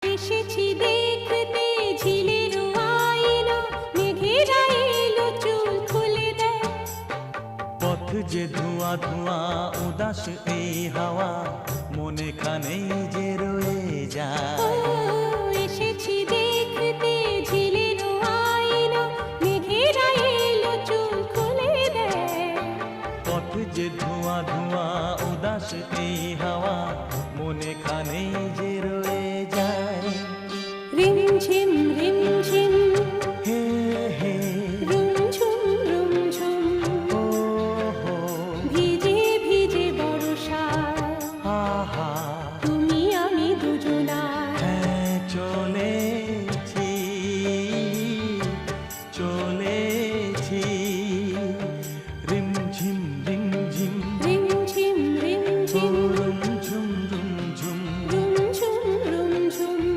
এসেছি দেখতে ঝিলের আইলো, মেঘেরা এলো চুল খুলে দেয়। পথ যে ধোঁয়া ধোঁয়া উদাস এই হাওয়া, মনে খানেই যে রয়ে ও, যায়। এসেছি দেখতে ঝিলের আইলো, মেঘেরা এলো চুল খুলে দেয়। পথ যে ধোঁয়া ধোঁয়া উদাস এই